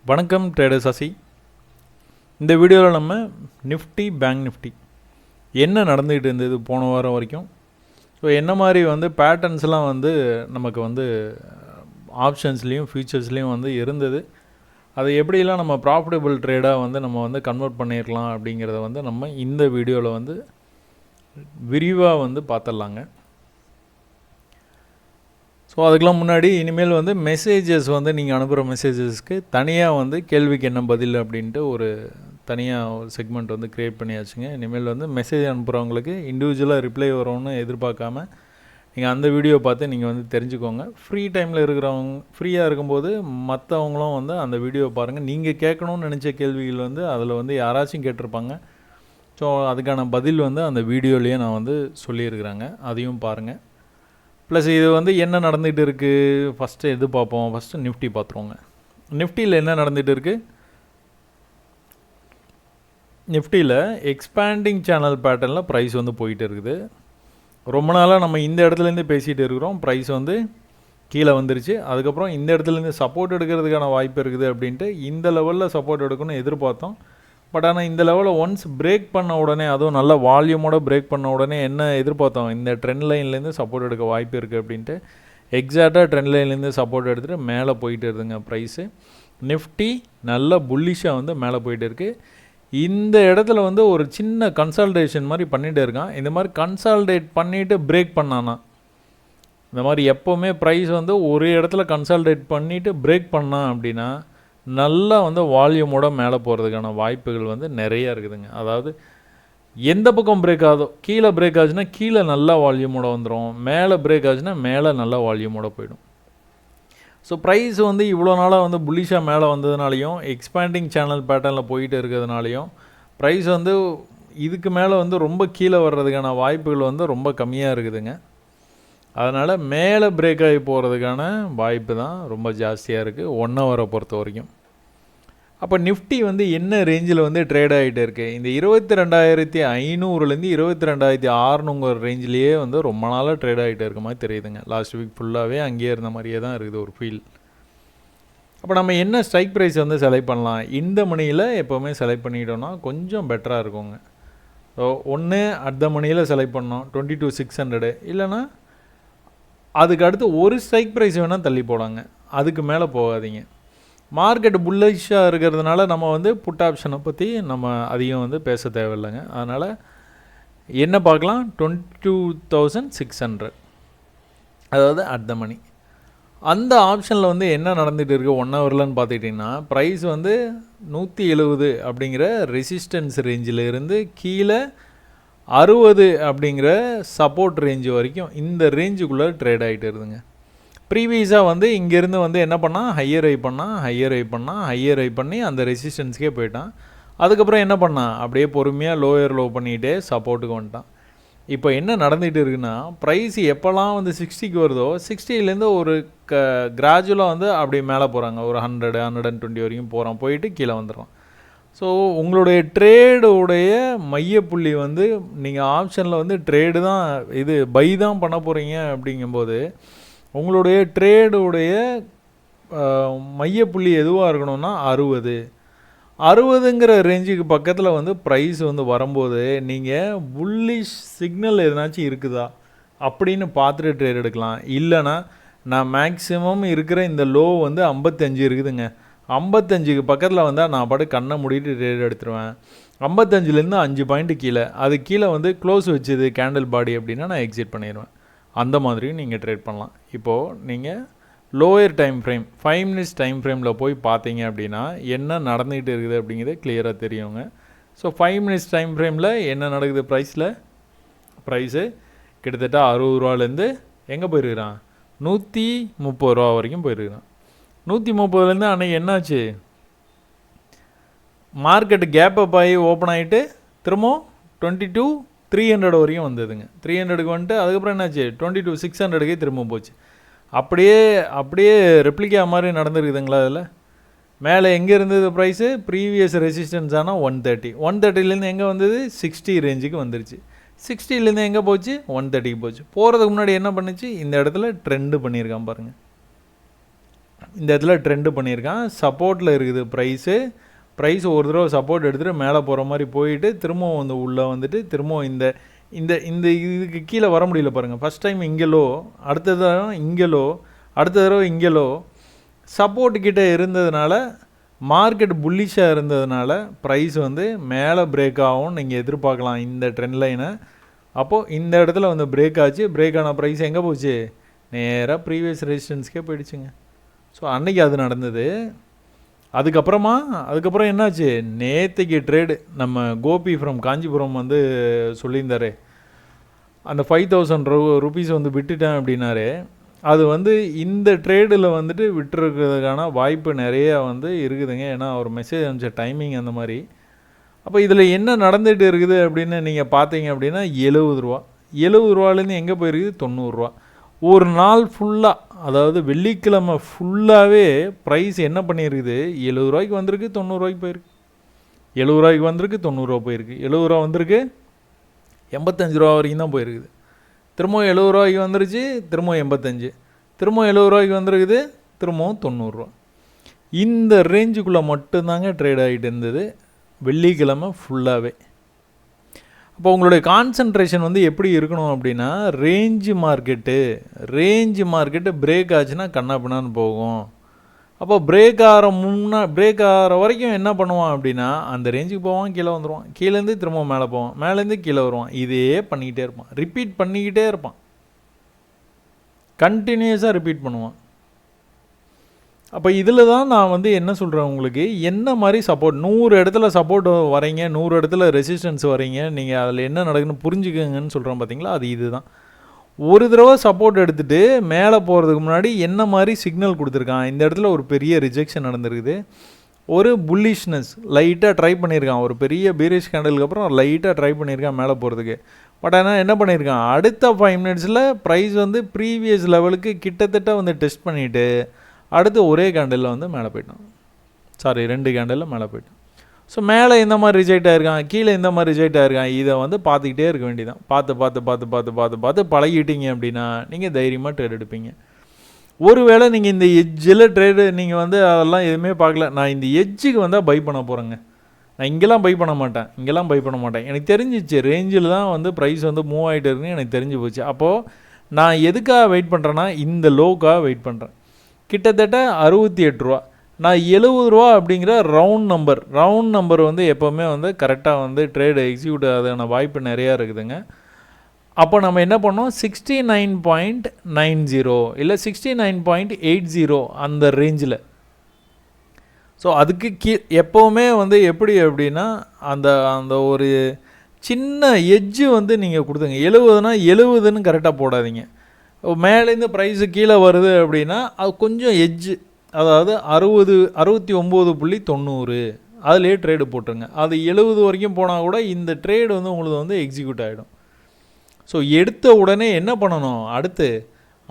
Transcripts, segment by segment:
வணக்கம் ட்ரேடர் சசி. இந்த வீடியோவில் நம்ம நிஃப்டி பேங்க் நிஃப்டி என்ன நடந்துகிட்டு இருந்தது போன வாரம் வரைக்கும், ஸோ என்ன மாதிரி பேட்டர்ன்ஸ்லாம் நமக்கு ஆப்ஷன்ஸ்லேயும் ஃபியூச்சர்ஸ்லேயும் இருந்தது, அதை எப்படிலாம் நம்ம ப்ராஃபிட்டபிள் ட்ரேடாக நம்ம கன்வெர்ட் பண்ணிடலாம் அப்படிங்கிறத நம்ம இந்த வீடியோவில் விரிவாக பார்த்துடலாங்க. ஸோ அதுக்கெலாம் முன்னாடி இனிமேல் மெசேஜஸ் நீங்கள் அனுப்புகிற மெசேஜஸ்க்கு தனியாக கேள்விக்கு என்ன பதில் அப்படின்ட்டு ஒரு தனியாக ஒரு செக்மெண்ட் க்ரியேட் பண்ணியாச்சுங்க. இனிமேல் மெசேஜ் அனுப்புகிறவங்களுக்கு இண்டிவிஜுவலாக ரிப்ளை வரும்னு எதிர்பார்க்காம நீங்கள் அந்த வீடியோ பார்த்து நீங்கள் தெரிஞ்சுக்கோங்க. ஃப்ரீ டைமில் இருக்கிறவங்க ஃப்ரீயாக இருக்கும்போது மற்றவங்களும் அந்த வீடியோவை பாருங்கள். நீங்கள் கேட்கணும்னு நினச்ச கேள்விகள் அதில் யாராச்சும் கேட்டிருப்பாங்க. ஸோ அதுக்கான பதில் அந்த வீடியோலேயே நான் சொல்லியிருக்கிறேங்க, அதையும் பாருங்கள். ப்ளஸ் இது என்ன நடந்துகிட்டு இருக்குது, ஃபஸ்ட்டு எது பார்ப்போம். ஃபஸ்ட்டு நிஃப்டி பார்த்துருவோங்க. நிஃப்டியில் என்ன நடந்துகிட்டு இருக்குது, நிஃப்டியில் எக்ஸ்பேண்டிங் சேனல் பேட்டர்னில் ப்ரைஸ் போயிட்டு இருக்குது. ரொம்ப நாளாக நம்ம இந்த இடத்துலேருந்து பேசிகிட்டு இருக்கிறோம். ப்ரைஸ் கீழே வந்துருச்சு. அதுக்கப்புறம் இந்த இடத்துலேருந்து சப்போர்ட் எடுக்கிறதுக்கான வாய்ப்பு இருக்குது அப்படின்ட்டு இந்த லெவலில் சப்போர்ட் எடுக்கணும்னு எதிர்பார்த்தோம். பட் ஆனால் இந்த லெவலில் ஒன்ஸ் பிரேக் பண்ண உடனே, அதுவும் நல்ல வால்யூமோட பிரேக் பண்ண உடனே என்ன எதிர்பார்த்தோம், இந்த ட்ரெண்ட் லைன்லேருந்து சப்போர்ட் எடுக்க வாய்ப்பு இருக்குது அப்படின்ட்டு எக்ஸாக்டாக ட்ரெண்ட் லைன்லேருந்து சப்போர்ட் எடுத்துகிட்டு மேலே போயிட்டு இருக்குதுங்க ப்ரைஸு. நிஃப்டி நல்ல புல்லிஷாக மேலே போயிட்டு இருக்குது. இந்த இடத்துல ஒரு சின்ன கன்சால்டேஷன் மாதிரி பண்ணிகிட்டே இருக்கான். இந்த மாதிரி கன்சால்டேட் பண்ணிவிட்டு பிரேக் பண்ணானா, இந்த மாதிரி எப்போவுமே ப்ரைஸ் ஒரு இடத்துல கன்சால்டேட் பண்ணிவிட்டு பிரேக் பண்ணான் அப்படின்னா நல்லா வால்யூமோட மேலே போகிறதுக்கான வாய்ப்புகள் நிறையா இருக்குதுங்க. அதாவது எந்த பக்கம் பிரேக் ஆகுதோ, கீழே பிரேக் ஆச்சுன்னா கீழே நல்லா வால்யூமோட வந்துடும், மேலே பிரேக் ஆச்சுன்னா மேலே நல்லா வால்யூமோட போயிடும். ஸோ ப்ரைஸ் இவ்வளோ நாளாக புல்லிஷாக மேலே வந்ததுனாலையும் எக்ஸ்பேண்டிங் சேனல் பேட்டர்னில் போயிட்டு இருக்கிறதுனாலையும் ப்ரைஸ் இதுக்கு மேலே ரொம்ப கீழே வர்றதுக்கான வாய்ப்புகள் ரொம்ப கம்மியாக இருக்குதுங்க. அதனால் மேலே பிரேக் ஆகி போகிறதுக்கான வாய்ப்பு தான் ரொம்ப ஜாஸ்தியாக இருக்குது 1 ஹவரை பொறுத்த வரைக்கும். அப்போ நிஃப்டி என்ன ரேஞ்சில் ட்ரேட் ஆகிட்டே இருக்குது, இந்த 22,500லேருந்து 22,600 ரேஞ்சிலேயே ரொம்ப நாளாக ட்ரேட் ஆகிட்டே இருக்க மாதிரி தெரியுதுங்க. லாஸ்ட் வீக் ஃபுல்லாகவே அங்கேயே இருந்த மாதிரியே தான் இருக்குது ஒரு ஃபீல். அப்போ நம்ம என்ன ஸ்ட்ரைக் ப்ரைஸ் செலக்ட் பண்ணலாம், இந்த மணியில் எப்போவுமே செலக்ட் பண்ணிட்டோன்னா கொஞ்சம் பெட்டராக இருக்குங்க. ஸோ ஒன்று அட் த மணியில் செலக்ட் பண்ணோம் 22,600, இல்லைனா அதுக்கு அடுத்து ஒரு ஸ்ட்ரைக் ப்ரைஸ் வேணால் தள்ளி போடாங்க, அதுக்கு மேலே போகாதீங்க. மார்க்கெட் புல்லிஷாக இருக்கிறதுனால நம்ம புட் ஆப்ஷனை பற்றி நம்ம அதிகம் பேச தேவையில்லைங்க. அதனால் என்ன பார்க்கலாம், 22,600 அதாவது அட் த மணி. அந்த ஆப்ஷனில் என்ன நடந்துகிட்டு இருக்குது 1 ஹவர்லன்னு பார்த்துக்கிட்டிங்கன்னா ப்ரைஸ் 170 அப்படிங்கிற ரெசிஸ்டன்ஸ் ரேஞ்சில் இருந்து கீழே 60 அப்படிங்கிற சப்போர்ட் ரேஞ்சு வரைக்கும் இந்த ரேஞ்சுக்குள்ளே ட்ரேட் ஆகிட்டு இருக்குதுங்க. ப்ரீவியஸாக இங்கேருந்து என்ன பண்ணால் ஹையர் ஐ பண்ணி அந்த ரெசிஸ்டன்ஸ்க்கே போயிட்டான். அதுக்கப்புறம் என்ன பண்ணான், அப்படியே பொறுமையாக லோயர் லோ பண்ணிகிட்டே சப்போர்ட்டுக்கு வந்துட்டான். இப்போ என்ன நடந்துகிட்டு இருக்குன்னா, ப்ரைஸ் எப்போல்லாம் 60க்கு வருதோ 60லேருந்து ஒரு கிராஜுவலாக அப்படியே மேலே போகிறாங்க, ஒரு 100 120 வரைக்கும் போகிறான், போயிட்டு கீழே வந்துடுறான். ஸோ உங்களுடைய ட்ரேடுடைய மையப்புள்ளி நீங்கள் ஆப்ஷனில் ட்ரேடு தான், இது பை தான் பண்ண போகிறீங்க அப்படிங்கும்போது உங்களுடைய ட்ரேடுடைய மையப்புள்ளி எதுவாக இருக்கணும்னா 60ங்கிற ரேஞ்சுக்கு பக்கத்தில் ப்ரைஸ் வரும்போது நீங்கள் புல்லிஷ் சிக்னல் எதனாச்சும் இருக்குதா அப்படின்னு பார்த்துட்டு ட்ரேட் எடுக்கலாம். இல்லைனா நான் மேக்ஸிமம் இருக்கிற இந்த லோ 55 இருக்குதுங்க, 55க்கு பக்கத்தில் வந்தால் நான் பாட்டு கண்ணை மூடிட்டு ட்ரேட் எடுத்துருவேன். 55லேருந்து 5 பாயிண்ட்டு கீழே, அது கீழே க்ளோஸ் வச்சுது கேண்டில் பாடி அப்படின்னா நான் எக்ஸிட் பண்ணிடுவேன். அந்த மாதிரியும் நீங்கள் ட்ரேட் பண்ணலாம். இப்போது நீங்கள் lower time frame 5 minutes time ஃப்ரேமில் போய் பார்த்தீங்க அப்படின்னா என்ன நடந்துகிட்டு இருக்குது அப்படிங்கிறது கிளியராக தெரியுங்க. ஸோ 5 மினிட்ஸ் டைம் ஃப்ரேமில் என்ன நடக்குது, ப்ரைஸு கிட்டத்தட்ட 60 ரூபாலேருந்து எங்கே போயிருக்கிறான், 130 ரூபா வரைக்கும் போயிருக்கிறான். 130லேருந்து அன்றைக்கி என்னாச்சு, மார்க்கெட்டு கேப் அப் ஆகி ஓப்பன் ஆகிட்டு திரும்பவும் 22,300 வரைக்கும் வந்ததுங்க. 300க்கு வந்துட்டு அதுக்கப்புறம் என்னாச்சு, 22,600க்கே திரும்ப போச்சு. அப்படியே ரெப்ளிகா மாதிரி நடந்துருக்குதுங்களா. அதில் மேலே எங்கே இருந்தது ப்ரைஸு, ப்ரீவியஸ் ரெசிஸ்டன்ஸ் ஆனால் 130லேருந்து எங்கே வந்தது 60 ரேஞ்சுக்கு வந்துருச்சு. 60லேருந்து எங்கே போச்சு, 130க்கு போச்சு. போகிறதுக்கு முன்னாடி என்ன பண்ணுச்சு, இந்த இடத்துல ட்ரெண்டு பண்ணியிருக்கான் பாருங்கள். இந்த இடத்துல ட்ரெண்டு பண்ணியிருக்கான், சப்போர்ட்டில் இருக்குது ப்ரைஸ் ஒரு தடவை சப்போர்ட் எடுத்துகிட்டு மேலே போகிற மாதிரி போயிட்டு திரும்பவும் வந்து உள்ளே வந்துட்டு திரும்பவும் இந்த இந்த இந்த இதுக்கு கீழே வர முடியல பாருங்கள். ஃபஸ்ட் டைம் இங்கே லோ, அடுத்த தடவை இங்கே லோ, அடுத்த தடவை இங்கே லோ, சப்போர்ட் கிட்டே இருந்ததுனால மார்க்கெட் புல்லிஷாக இருந்ததுனால ப்ரைஸ் வந்து மேலே பிரேக் ஆகும் நீங்கள் எதிர்பார்க்கலாம் இந்த ட்ரெண்ட் லைனை. அப்போது இந்த இடத்துல வந்து பிரேக் ஆச்சு, பிரேக் ஆன ப்ரைஸ் எங்கே போச்சு, நேராக ப்ரீவியஸ் ரெசிஸ்டன்ஸ்க்கே போயிடுச்சுங்க. ஸோ அன்றைக்கி அது நடந்தது. அதுக்கப்புறம் என்னாச்சு, நேற்றுக்கு ட்ரேடு நம்ம கோபி ஃப்ரம் காஞ்சிபுரம் வந்து சொல்லியிருந்தார், அந்த 5000 ருபீஸ் வந்து விட்டுட்டேன் அப்படின்னாரு. அது வந்து இந்த ட்ரேடில் வந்துட்டு விட்டுருக்கிறதுக்கான வாய்ப்பு நிறைய வந்து இருக்குதுங்க. ஏன்னா அவர் மெசேஜ் அனுப்பிச்ச டைமிங் அந்த மாதிரி. அப்போ இதில் என்ன நடந்துகிட்டு இருக்குது அப்படின்னு நீங்கள் பார்த்தீங்க அப்படின்னா 70 ரூபா, 70 ரூபாலேருந்து எங்கே போயிருக்குது, 90 ரூபா. ஒரு நாள் ஃபுல்லாக, அதாவது வெள்ளிக்கிழமை ஃபுல்லாகவே ப்ரைஸ் என்ன பண்ணியிருக்குது, 70 ரூபாய்க்கு வந்திருக்கு, 90 ரூபாய்க்கு போயிருக்கு, 70 ரூபாய்க்கு வந்திருக்கு, 90 ரூபா போயிருக்கு, 70 ரூபா வந்திருக்கு, 85 ரூபா வரைக்கும் தான் போயிருக்குது. திரும்பவும் 70 ரூபாய்க்கு வந்துருச்சு, திரும்பவும் 85, திரும்பவும் 70 ரூபாய்க்கு வந்துருக்குது, திரும்பவும் 90 ரூபா. இந்த ரேஞ்சுக்குள்ளே மட்டும்தாங்க ட்ரேட் ஆகிட்டு இருந்தது வெள்ளிக்கிழமை ஃபுல்லாகவே. அப்போ உங்களுடைய கான்சன்ட்ரேஷன் வந்து எப்படி இருக்கணும் அப்படின்னா, ரேஞ்சு மார்க்கெட்டு பிரேக் ஆச்சுன்னா கண்ணா பின்னான்னு போகும். அப்போ பிரேக் ஆகிற வரைக்கும் என்ன பண்ணுவான் அப்படின்னா, அந்த ரேஞ்சுக்கு போவான், கீழே வந்துடுவான், கீழேருந்து திரும்ப மேலே போவான், மேலேருந்து கீழே வருவான், இதே பண்ணிக்கிட்டே இருப்பான், ரிப்பீட் பண்ணிக்கிட்டே இருப்பான், கண்டினியூஸாக ரிப்பீட் பண்ணுவான். அப்போ இதில் தான் நான் வந்து என்ன சொல்கிறேன், உங்களுக்கு என்ன மாதிரி சப்போர்ட், 100 இடத்துல சப்போர்ட் வரீங்க, 100 இடத்துல ரெசிஸ்டன்ஸ் வரீங்க, நீங்கள் அதில் என்ன நடக்குதுன்னு புரிஞ்சுக்கங்கன்னு சொல்கிறேன் பார்த்தீங்களா, அது இதுதான். ஒரு தடவை சப்போர்ட் எடுத்துகிட்டு மேலே போகிறதுக்கு முன்னாடி என்ன மாதிரி சிக்னல் கொடுத்துருக்கான், இந்த இடத்துல ஒரு பெரிய ரிஜெக்ஷன் நடந்திருக்குது, ஒரு புல்லிஷ்னஸ் லைட்டாக ட்ரை பண்ணியிருக்கான், ஒரு பெரிய பீரிஷ் கேண்டலுக்கு அப்புறம் லைட்டாக ட்ரை பண்ணியிருக்கான் மேலே போகிறதுக்கு. பட் ஆனால் என்ன பண்ணியிருக்கான், அடுத்த 5 மினிட்ஸில் ப்ரைஸ் வந்து ப்ரீவியஸ் லெவலுக்கு கிட்டத்தட்ட வந்து டெஸ்ட் பண்ணிவிட்டு அடுத்து ஒரே கேண்டலில் வந்து மேலே போயிட்டான், 2 கேண்டலில் மேலே போயிட்டான். ஸோ மேலே இந்த மாதிரி ரிஜெக்ட் ஆகிருக்கான், கீழே இந்த மாதிரி ரிஜெக்ட் ஆகிருக்கான், இதை வந்து பார்த்துக்கிட்டே இருக்க வேண்டியதான். பார்த்து பழகிட்டீங்க அப்படின்னா நீங்கள் தைரியமாக ட்ரேட் எடுப்பீங்க. ஒருவேளை நீங்கள் இந்த எட்ஜில் ட்ரேடு நீங்கள் வந்து அதெல்லாம் எதுவுமே பார்க்கல, நான் இந்த எட்ஜுக்கு வந்தால் பை பண்ண போகிறேங்க, நான் இங்கெல்லாம் பை பண்ண மாட்டேன், எனக்கு தெரிஞ்சிச்சு ரேஞ்சில் தான் வந்து ப்ரைஸ் வந்து மூவ் ஆகிட்டு இருக்குன்னு எனக்கு தெரிஞ்சு போச்சு. அப்போது நான் எதுக்காக வெயிட் பண்ணுறேன்னா, இந்த லோக்காக வெயிட் பண்ணுறேன். கிட்டத்தட்ட 68 ரூபா, நான் 70 ரூபா அப்படிங்கிற ரவுண்ட் நம்பர் வந்து எப்போவுமே வந்து கரெக்டாக வந்து ட்ரேடு எக்ஸிக்யூட் ஆகிறதுக்கான வாய்ப்பு நிறையா இருக்குதுங்க. அப்போ நம்ம என்ன பண்ணோம், 69.90 இல்லை 69.80 அந்த ரேஞ்சில். ஸோ அதுக்கு எப்போவுமே வந்து எப்படி அப்படின்னா அந்த ஒரு சின்ன எட்ஜு வந்து நீங்கள் கொடுத்துங்க. 70னா 70ன்னு கரெக்டாக போடாதீங்க. மேலேருந்து ப்ரைஸு கீழே வருது அப்படின்னா அது கொஞ்சம் எட்ஜு, அதாவது 69.90 அதுலேயே ட்ரேடு போட்டுருங்க. அது 70 வரைக்கும் போனால் கூட இந்த ட்ரேடு வந்து உங்களுக்கு வந்து எக்ஸிக்யூட் ஆகிடும். ஸோ எடுத்த உடனே என்ன பண்ணணும்,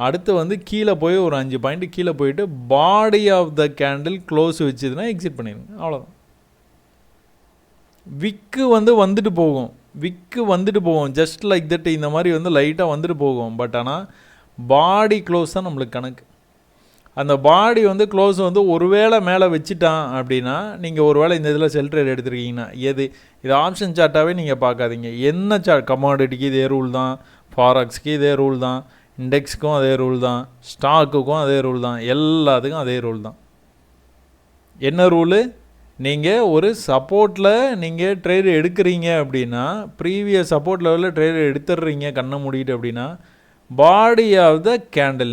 அடுத்து வந்து கீழே போய் ஒரு 5 பாயிண்ட் கீழே போயிட்டு body of the candle close வச்சுதுன்னா எக்ஸிட் பண்ணிடுங்க, அவ்வளோதான். விக்கு வந்து வந்துட்டு போகும், ஜஸ்ட் லைக் தட், இந்த மாதிரி வந்து லைட்டாக வந்துட்டு போகும். பட் ஆனால் பாடி க்ளோஸ் தான் நம்மளுக்கு கணக்கு. அந்த பாடி வந்து க்ளோஸ் வந்து ஒருவேளை மேலே வச்சுட்டான் அப்படின்னா, நீங்கள் ஒருவேளை இந்த இதில் செல் ட்ரேட் எடுத்துருக்கீங்கன்னா, இது ஆப்ஷன் சார்ட்டாகவே நீங்கள் பார்க்காதீங்க, என்ன சார்ட், கமாடிட்டிக்கு இதே ரூல் தான், ஃபாரக்ஸ்க்கு இதே ரூல் தான், இண்டெக்ஸுக்கும் அதே ரூல் தான், ஸ்டாக்குக்கும் அதே ரூல் தான், எல்லாத்துக்கும் அதே ரூல் தான். என்ன ரூலு, நீங்கள் ஒரு சப்போர்ட்டில் நீங்கள் ட்ரேடு எடுக்கிறீங்க அப்படின்னா, ப்ரீவியஸ் சப்போர்ட் லெவலில் ட்ரேடு எடுத்துடுறீங்க கண்ணை மூடிட்டு அப்படின்னா, body of the candle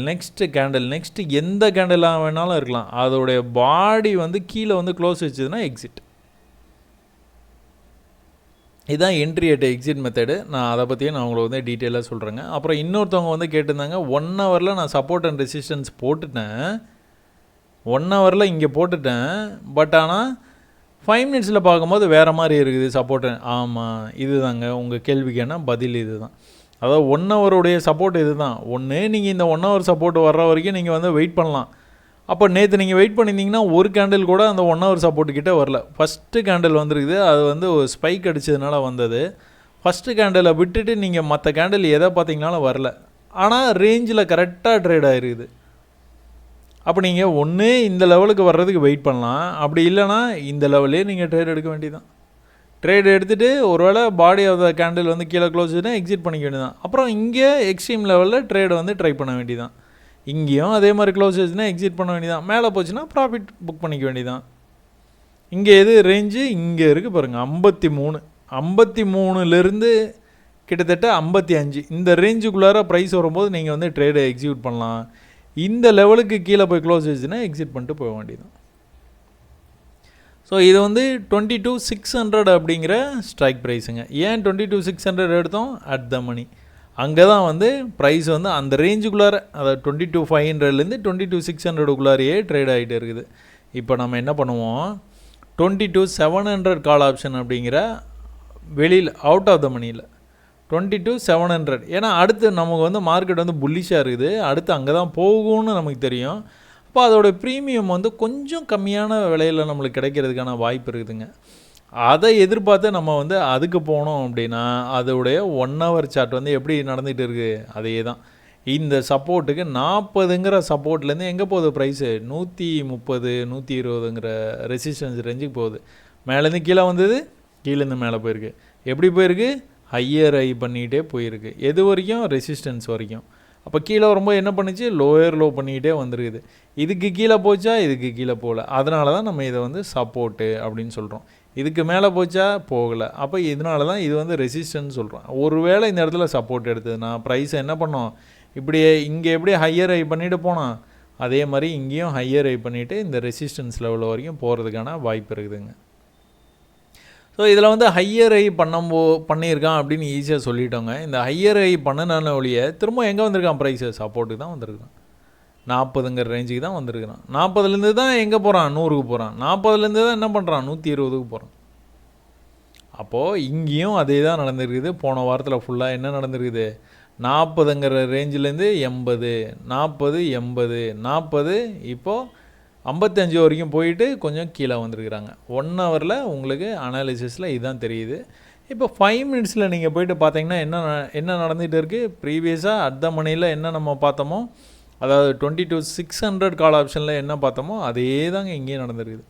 next எந்த கேண்டிலாக வேணாலும் இருக்கலாம், அதோடைய பாடி வந்து கீழே வந்து க்ளோஸ் வச்சதுன்னா எக்ஸிட். இதுதான் என்ட்ரி அட் எக்ஸிட் மெத்தடு. நான் அதை பற்றியும் நான் உங்களுக்கு வந்து டீட்டெயிலாக சொல்கிறேங்க. அப்புறம் இன்னொருத்தவங்க வந்து கேட்டிருந்தாங்க, 1 ஹவரில் நான் சப்போர்ட் அண்ட் ரெசிஸ்டன்ஸ் போட்டுட்டேன், 1 ஹவரில் இங்கே போட்டுட்டேன், பட் ஆனால் 5 மினிட்ஸில் பார்க்கும்போது வேறு மாதிரி இருக்குது சப்போர்ட்டு. ஆமாம், இது தாங்க உங்கள் கேள்விக்கான பதில், இது தான். அதாவது 1 ஹவருடைய சப்போர்ட் இது தான். நீங்கள் இந்த 1 ஹவர் சப்போர்ட் வர்ற வரைக்கும் நீங்கள் வந்து வெயிட் பண்ணலாம். அப்போ நேற்று நீங்கள் வெயிட் பண்ணியிருந்தீங்கன்னா ஒரு கேண்டில் கூட அந்த 1 ஹவர் சப்போர்ட்டுக்கிட்ட வரல. ஃபஸ்ட்டு கேண்டில் வந்துருக்குது, அது வந்து ஒரு ஸ்பைக் அடித்ததுனால வந்தது. ஃபஸ்ட்டு கேண்டிலை விட்டுட்டு நீங்கள் மற்ற கேண்டில் எதை பார்த்தீங்கனாலும் வரல, ஆனால் ரேஞ்சில் கரெக்டாக ட்ரேட் ஆகிருக்குது. அப்போ நீங்கள் ஒன்று இந்த லெவலுக்கு வர்றதுக்கு வெயிட் பண்ணலாம், அப்படி இல்லைனா இந்த லெவலே நீங்கள் ட்ரேட் எடுக்க வேண்டியதான். ட்ரேட் எடுத்துகிட்டு ஒருவேளை பாடி ஆஃப் த கேண்டில் வந்து கீழே க்ளோஸ் ஆச்சுன்னா எக்ஸிட் பண்ணிக்க வேண்டியதான். அப்புறம் இங்கே எக்ஸ்ட்ரீம் லெவலில் ட்ரேடு வந்து ட்ரை பண்ண வேண்டியதான். இங்கேயும் அதே மாதிரி க்ளோஸ் ஆச்சுன்னா எக்ஸிட் பண்ண வேண்டியதான். மேலே போச்சுன்னா ப்ராஃபிட் புக் பண்ணிக்க வேண்டியதான். இங்கே எது ரேஞ்சு இங்கே இருக்குது பாருங்கள், 53. 53லேருந்து கிட்டத்தட்ட 55 இந்த ரேஞ்சுக்குள்ளார ப்ரைஸ் வரும்போது நீங்கள் வந்து ட்ரேடை எக்ஸிக்யூட் பண்ணலாம். இந்த லெவலுக்கு கீழே போய் க்ளோஸ் ஆச்சுன்னா எக்ஸிட் பண்ணிட்டு போக வேண்டியதான். ஸோ இது வந்து 22,600 அப்படிங்கிற ஸ்ட்ரைக் ப்ரைஸுங்க. ஏன் 22,600 எடுத்தோம்? அட் த மணி அங்கே தான் வந்து ப்ரைஸ் வந்து அந்த ரேஞ்சுக்குள்ளார, அதாவது 22,500லேருந்து 22,600க்குள்ளாரையே ட்ரேட் ஆகிட்டு இருக்குது. இப்போ நம்ம என்ன பண்ணுவோம், 22,700 கால் ஆப்ஷன் அப்படிங்கிற வெளியில் அவுட் ஆஃப் த மணியில் 22,700. ஏன்னா அடுத்து நமக்கு வந்து மார்க்கெட் வந்து புல்லிஷாக இருக்குது, அடுத்து அங்கே தான் போகும்னு நமக்கு தெரியும். அப்போ அதோட ப்ரீமியம் வந்து கொஞ்சம் கம்மியான விலையில் நம்மளுக்கு கிடைக்கிறதுக்கான வாய்ப்பு இருக்குதுங்க. அதை எதிர்பார்த்து நம்ம வந்து அதுக்கு போனோம் அப்படின்னா அதோடைய 1 hour சார்ட் வந்து எப்படி நடந்துகிட்டு இருக்குது, அதே தான். இந்த சப்போர்ட்டுக்கு 40ங்கிற சப்போர்ட்லேருந்து எங்கே போகுது ப்ரைஸு, 130 120ங்கிற ரெசிஸ்டன்ஸ் ரேஞ்சுக்கு போகுது. மேலேருந்து கீழே வந்தது, கீழேருந்து மேலே போயிருக்கு. எப்படி போயிருக்கு, ஹையர் ஹை பண்ணிகிட்டே போயிருக்கு. எது வரைக்கும், ரெசிஸ்டன்ஸ் வரைக்கும். அப்போ கீழே வரும்போது என்ன பண்ணிச்சு, லோயர் லோ பண்ணிக்கிட்டே வந்துருக்குது. இதுக்கு கீழே போச்சா, இதுக்கு கீழே போகல. அதனால தான் நம்ம இதை வந்து சப்போர்ட்டு அப்படின்னு சொல்கிறோம். இதுக்கு மேலே போச்சா, போகலை. அப்போ இதனால தான் இது வந்து ரெசிஸ்டன்ஸ் சொல்கிறோம். ஒருவேளை இந்த இடத்துல சப்போர்ட் எடுத்ததுன்னா ப்ரைஸை என்ன பண்ணோம், இப்படியே இங்கே எப்படி ஹையர் ஹை பண்ணிவிட்டு போனோம், அதே மாதிரி இங்கேயும் ஹையர் ஹை பண்ணிவிட்டு இந்த ரெசிஸ்டன்ஸ் லெவல் வரைக்கும் போகிறதுக்கான வாய்ப்பு இருக்குதுங்க. ஸோ இதில் வந்து ஹையர் ஐ பண்ணியிருக்கான் அப்படின்னு ஈஸியாக சொல்லிட்டோங்க. இந்த ஹையர் ஐ பண்ணினால ஒழிய திரும்ப எங்கே வந்திருக்கான் ப்ரைஸு, சப்போர்ட்டுக்கு தான் வந்திருக்கான். 40ங்கிற ரேஞ்சுக்கு தான் வந்திருக்கிறான். 40லேருந்து தான் எங்கே போகிறான், 100க்கு போகிறான். 40லேருந்து தான் என்ன பண்ணுறான், 120க்கு போகிறான். அப்போது இங்கேயும் அதே தான் நடந்திருக்குது. போன வாரத்தில் ஃபுல்லாக என்ன நடந்திருக்குது, 40ங்கிற ரேஞ்சிலேருந்து 80 40 80 40 இப்போது 55 வரைக்கும் போயிட்டு கொஞ்சம் கீழே வந்துருக்குறாங்க. 1 ஹவரில் உங்களுக்கு அனாலிசிஸில் இதுதான் தெரியுது. இப்போ 5 மினிட்ஸில் நீங்கள் போய்ட்டு பார்த்தீங்கன்னா என்ன நடந்துகிட்டு இருக்குது, ப்ரீவியஸாக அட் த மணியில் என்ன நம்ம பார்த்தோமோ, அதாவது 22,600 கால் ஆப்ஷனில் என்ன பார்த்தோமோ அதே தாங்க இங்கேயும் நடந்திருக்குது.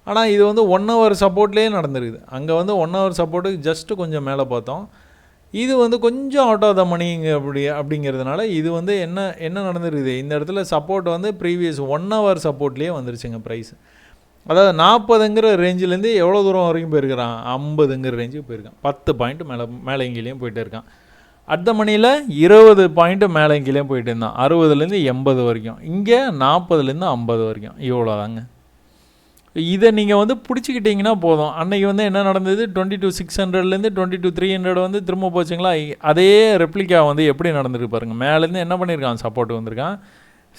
ஆனால் இது வந்து 1 ஹவர் சப்போர்ட்லேயே நடந்திருக்குது. அங்கே வந்து 1 ஹவர் சப்போர்ட்டுக்கு ஜஸ்ட்டு கொஞ்சம் மேலே பார்த்தோம். இது வந்து கொஞ்சம் அவுட் ஆஃப் த மணிங்க அப்படிங்கிறதுனால இது வந்து என்ன நடந்துருக்குது, இந்த இடத்துல சப்போர்ட் வந்து ப்ரீவியஸ் 1 ஹவர் சப்போர்ட்லேயே வந்துருச்சுங்க ப்ரைஸ். அதாவது 40ங்கிற ரேஞ்சிலேருந்து எவ்வளோ தூரம் வரைக்கும் போயிருக்கிறான், 50ங்கிற ரேஞ்சுக்கு போயிருக்கான். 10 பாயிண்ட் மேலே இங்கேயும் போயிட்டு இருக்கான். அடுத்த மணியில் 20 பாயிண்ட்டு மேலே இங்கேயும் போயிட்டு இருந்தான். 60லேருந்து 80 வரைக்கும், இங்கே 40லேருந்து 50 வரைக்கும், இவ்வளோ தாங்க. இதை நீங்கள் வந்து பிடிச்சிக்கிட்டிங்கன்னா போதும். அன்றைக்கி வந்து என்ன நடந்தது, 22,600லேருந்து 22,300 வந்து திரும்ப போச்சுங்களா, அதே ரெப்ளிகா வந்து எப்படி நடந்துருக்கு பாருங்கள். மேலேருந்து என்ன பண்ணியிருக்கான், சப்போர்ட் வந்திருக்கான்.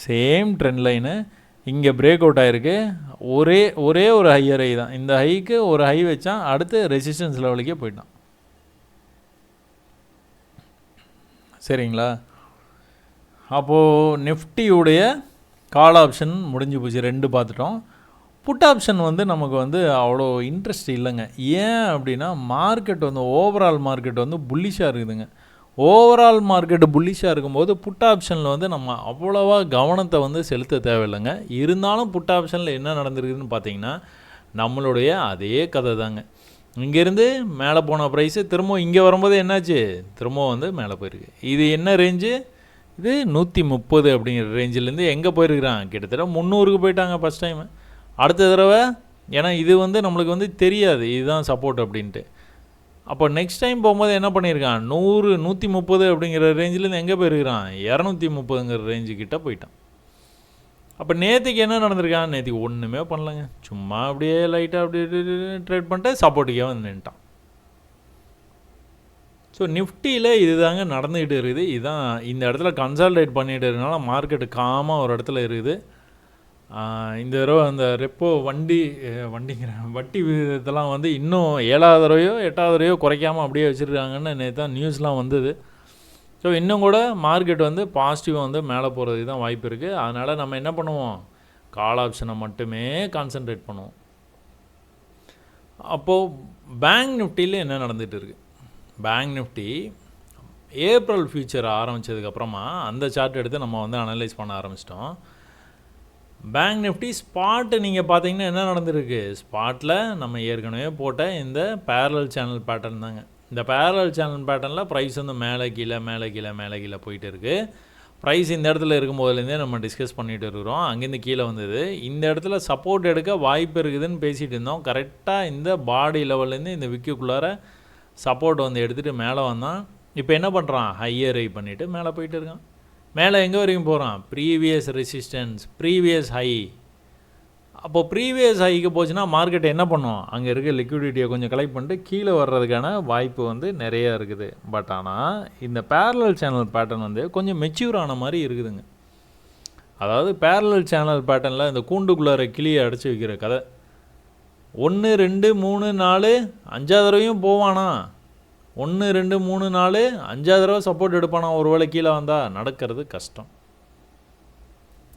சேம் ட்ரெண்ட் லைனு இங்கே பிரேக் அவுட் ஆகிருக்கு. ஒரே ஒரு ஹையர் ஹை தான். இந்த ஹைக்கு ஒரு ஹை வச்சான், அடுத்து ரெசிஸ்டன்ஸ் லெவலுக்கே போயிட்டான். சரிங்களா. அப்போது நிஃப்டியுடைய கால் ஆப்ஷன் முடிஞ்சு போச்சு, 2 பார்த்துட்டோம். புட் ஆப்ஷன் வந்து நமக்கு வந்து அவ்வளோ இன்ட்ரெஸ்ட் இல்லைங்க. ஏன் அப்படின்னா மார்க்கெட் வந்து ஓவரால் மார்க்கெட் வந்து புல்லிஷாக இருக்குதுங்க. ஓவரால் மார்க்கெட்டு புல்லிஷாக இருக்கும்போது புட் ஆப்ஷனில் வந்து நம்ம அவ்வளோவா கவனத்தை வந்து செலுத்த தேவையில்லைங்க. இருந்தாலும் புட் ஆப்ஷனில் என்ன நடந்திருக்குதுன்னு பார்த்தீங்கன்னா நம்மளுடைய அதே கதை தாங்க. இங்கேருந்து மேலே போன ப்ரைஸு திரும்ப இங்கே வரும்போது என்னாச்சு, திரும்ப வந்து மேலே போயிருக்கு. இது என்ன ரேஞ்சு, இது 130 அப்படிங்கிற ரேஞ்சிலேருந்து எங்கே போயிருக்கிறான், கிட்டத்தட்ட 300க்கு போயிட்டாங்க ஃபஸ்ட் டைமு. அடுத்த தடவை ஏன்னா இது வந்து நம்மளுக்கு வந்து தெரியாது இதுதான் சப்போர்ட் அப்படின்ட்டு. அப்போ நெக்ஸ்ட் டைம் போகும்போது என்ன பண்ணியிருக்கான், 100 130 அப்படிங்கிற ரேஞ்சிலேருந்து எங்கே போயிருக்கிறான், 230ங்கிற ரேஞ்சுக்கிட்ட போயிட்டான். அப்போ நேற்றுக்கு என்ன நடந்திருக்கான், நேற்றுக்கு ஒன்றுமே பண்ணலங்க, சும்மா அப்படியே லைட்டாக அப்படியே ட்ரேட் பண்ணிட்டு சப்போர்ட்டுக்கே வந்து நின்ட்டான். ஸோ நிஃப்டியில் இது தாங்க நடந்துக்கிட்டு இருக்குது. இதுதான் இந்த இடத்துல கன்சால்டேட் பண்ணிகிட்டு இருக்கனால மார்க்கெட்டு காமாக ஒரு இடத்துல இருக்குது. இந்த தடவை அந்த ரெப்போ வட்டி விகிதத்தெல்லாம் வந்து இன்னும் 7வது தடவையோ 8வது தடவையோ குறைக்காமல் அப்படியே வச்சுருக்காங்கன்னு நேற்று தான் நியூஸ்லாம் வந்தது. ஸோ இன்னும் கூட மார்க்கெட் வந்து பாசிட்டிவாக வந்து மேலே போகிறதுக்கு தான் வாய்ப்பு இருக்குது. அதனால் நம்ம என்ன பண்ணுவோம், கால் ஆப்ஷனை மட்டுமே கான்சன்ட்ரேட் பண்ணுவோம். அப்போது பேங்க் நிஃப்டியில் என்ன நடந்துகிட்டு இருக்குது, பேங்க் நிஃப்டி ஏப்ரல் ஃபியூச்சர் ஆரம்பித்ததுக்கப்புறமா அந்த சார்ட் எடுத்து நம்ம வந்து அனலைஸ் பண்ண ஆரம்பிச்சிட்டோம். பேங்க் நிஃப்டி ஸ்பாட்டு நீங்கள் பார்த்தீங்கன்னா என்ன நடந்திருக்கு, ஸ்பாட்டில் நம்ம ஏற்கனவே போட்ட இந்த பேரலல் சேனல் பேட்டர்ன் தாங்க. இந்த பேரலல் சேனல் பேட்டர்னில் ப்ரைஸ் வந்து மேலே கீழே மேலே கீழே மேலே கீழே போயிட்டு இருக்குது. ப்ரைஸ் இந்த இடத்துல இருக்கும்போதுலேருந்தே நம்ம டிஸ்கஸ் பண்ணிகிட்டு இருக்கிறோம். அங்கேருந்து கீழே வந்தது. இந்த இடத்துல சப்போர்ட் எடுக்க வாய்ப்பு இருக்குதுன்னு பேசிகிட்டு இருந்தோம். கரெக்டாக இந்த பாடி லெவல்லேருந்து இந்த விக்குக்குள்ளார சப்போர்ட் வந்து எடுத்துகிட்டு மேலே வந்தான். இப்போ என்ன பண்ணுறான், ஹையர் ஹை பண்ணிவிட்டு மேலே போயிட்டு இருக்கான். மேலே எங்கே வரைக்கும் போகிறான், ப்ரீவியஸ் ரெசிஸ்டன்ஸ், ப்ரீவியஸ் ஹை. அப்போ ப்ரீவியஸ் ஹைக்கு போச்சுன்னா மார்க்கெட் என்ன பண்ணும், அங்கே இருக்க லிக்விடிட்டியை கொஞ்சம் கலெக்ட் பண்ணிட்டு கீழே வர்றதுக்கான வாய்ப்பு வந்து நிறையா இருக்குது. பட் ஆனால் இந்த பேரலல் சேனல் பேட்டர்ன் வந்து கொஞ்சம் மெச்சூர் ஆன மாதிரி இருக்குதுங்க. அதாவது பேரலல் சேனல் பேட்டர்னில் இந்த கூண்டுக்குள்ளார கிளியை அடைச்சி வைக்கிற கதை. 1 2 3 4 5 தடவையும் போவானா, 1 2 3 4 5 தடவை சப்போர்ட் எடுப்பானா, ஒரு வேளை கீழே வந்தால் நடக்கிறது கஷ்டம்.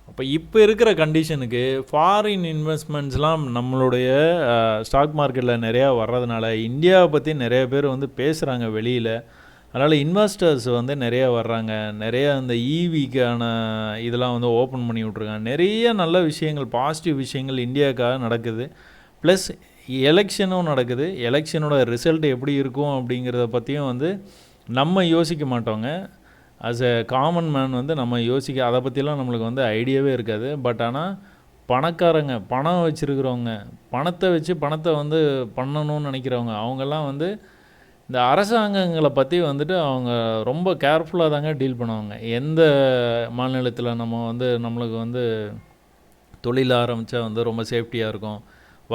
அப்போ இப்போ இருக்கிற கண்டிஷனுக்கு ஃபாரின் இன்வெஸ்ட்மெண்ட்ஸ்லாம் நம்மளுடைய ஸ்டாக் மார்க்கெட்டில் நிறையா வர்றதுனால இந்தியாவை பற்றி நிறைய பேர் வந்து பேசுகிறாங்க வெளியில். அதனால் இன்வெஸ்டர்ஸ் வந்து நிறையா வர்றாங்க. நிறையா அந்த ஈவிக்கான இதெல்லாம் வந்து ஓப்பன் பண்ணி விட்ருக்காங்க. நிறைய நல்ல விஷயங்கள், பாசிட்டிவ் விஷயங்கள் இந்தியாவுக்காக நடக்குது. ப்ளஸ் எலெக்ஷனும் நடக்குது. எலெக்ஷனோட ரிசல்ட் எப்படி இருக்கும் அப்படிங்கிறத பற்றியும் வந்து நம்ம யோசிக்க மாட்டோங்க. ஆஸ் எ காமன் மேன் வந்து நம்ம அதை பற்றிலாம் நம்மளுக்கு வந்து ஐடியாவே இருக்காது. பட் ஆனால் பணக்காரங்க, பணம் வச்சுருக்கிறவங்க, பணத்தை வச்சு பணத்தை வந்து பண்ணணும்னு நினைக்கிறவங்க, அவங்கெல்லாம் வந்து இந்த அரசாங்கங்களை பற்றி வந்துட்டு அவங்க ரொம்ப கேர்ஃபுல்லாக தாங்க டீல் பண்ணுவாங்க. எந்த மாநிலத்தில் நம்ம வந்து நம்மளுக்கு வந்து தொழில் ஆரம்பித்தா வந்து ரொம்ப சேஃப்டியாக இருக்கும்,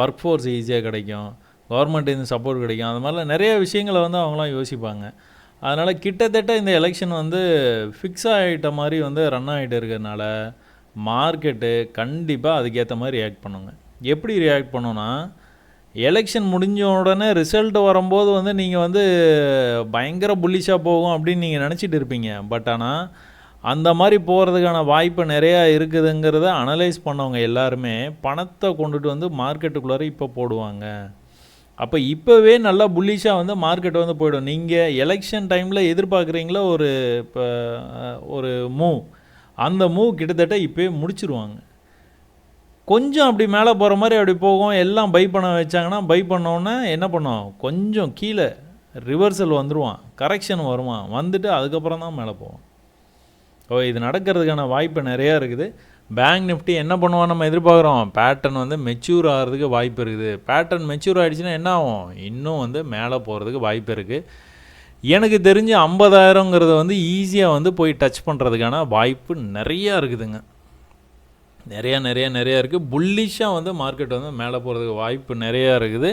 ஒர்க் ஃபோர்ஸ் ஈஸியாக கிடைக்கும், கவர்மெண்ட்டு சப்போர்ட் கிடைக்கும், அது மாதிரிலாம் நிறைய விஷயங்களை வந்து அவங்களாம் யோசிப்பாங்க. அதனால் கிட்டத்தட்ட இந்த எலெக்ஷன் வந்து ஃபிக்ஸ் ஆகிட்ட மாதிரி வந்து ரன் ஆகிட்டு இருக்கிறதுனால மார்க்கெட்டு கண்டிப்பாக அதுக்கேற்ற மாதிரி ரியாக்ட் பண்ணுங்க. எப்படி ரியாக்ட் பண்ணோன்னா, எலெக்ஷன் முடிஞ்ச உடனே ரிசல்ட் வரும்போது வந்து நீங்கள் வந்து பயங்கர புல்லிஷாக போகும் அப்படின்னு நீங்கள் நினச்சிட்டு இருப்பீங்க. பட் ஆனால் அந்த மாதிரி போகிறதுக்கான வாய்ப்பு நிறையா இருக்குதுங்கிறத அனலைஸ் பண்ணவங்க எல்லாருமே பணத்தை கொண்டுட்டு வந்து மார்க்கெட்டுக்குள்ளார இப்போ போடுவாங்க. அப்போ இப்போவே நல்லா புல்லிஷாக வந்து மார்க்கெட் வந்து போய்டும். நீங்கள் எலெக்ஷன் டைமில் எதிர்பார்க்குறீங்களா ஒரு மூவ், அந்த மூவ் கிட்டத்தட்ட இப்போயே முடிச்சிருவாங்க. கொஞ்சம் அப்படி மேலே போகிற மாதிரி அப்படி போகும். எல்லாம் பை பண்ண வச்சாங்கன்னா பை பண்ணோன்னே என்ன பண்ணுவோம், கொஞ்சம் கீழே ரிவர்சல் வந்துடுவான், கரெக்ஷன் வருவான், வந்துட்டு அதுக்கப்புறம் தான் மேலே போவோம். இது நடக்கிறதுக்கான வாய்ப்பு நிறையா இருக்குது. பேங்க் நிஃப்டி என்ன பண்ணுவான் நம்ம எதிர்பார்க்குறோம், பேட்டர்ன் வந்து மெச்சூர் ஆகிறதுக்கு வாய்ப்பு இருக்குது. பேட்டர்ன் மெச்சூர் ஆகிடுச்சுன்னா என்ன ஆகும், இன்னும் வந்து மேலே போகிறதுக்கு வாய்ப்பு இருக்குது. எனக்கு தெரிஞ்சு 50,000ங்கிறது வந்து ஈஸியாக வந்து போய் டச் பண்ணுறதுக்கான வாய்ப்பு நிறையா இருக்குதுங்க. நிறையா இருக்குது. புல்லிஷாக வந்து மார்க்கெட் வந்து மேலே போகிறதுக்கு வாய்ப்பு நிறையா இருக்குது.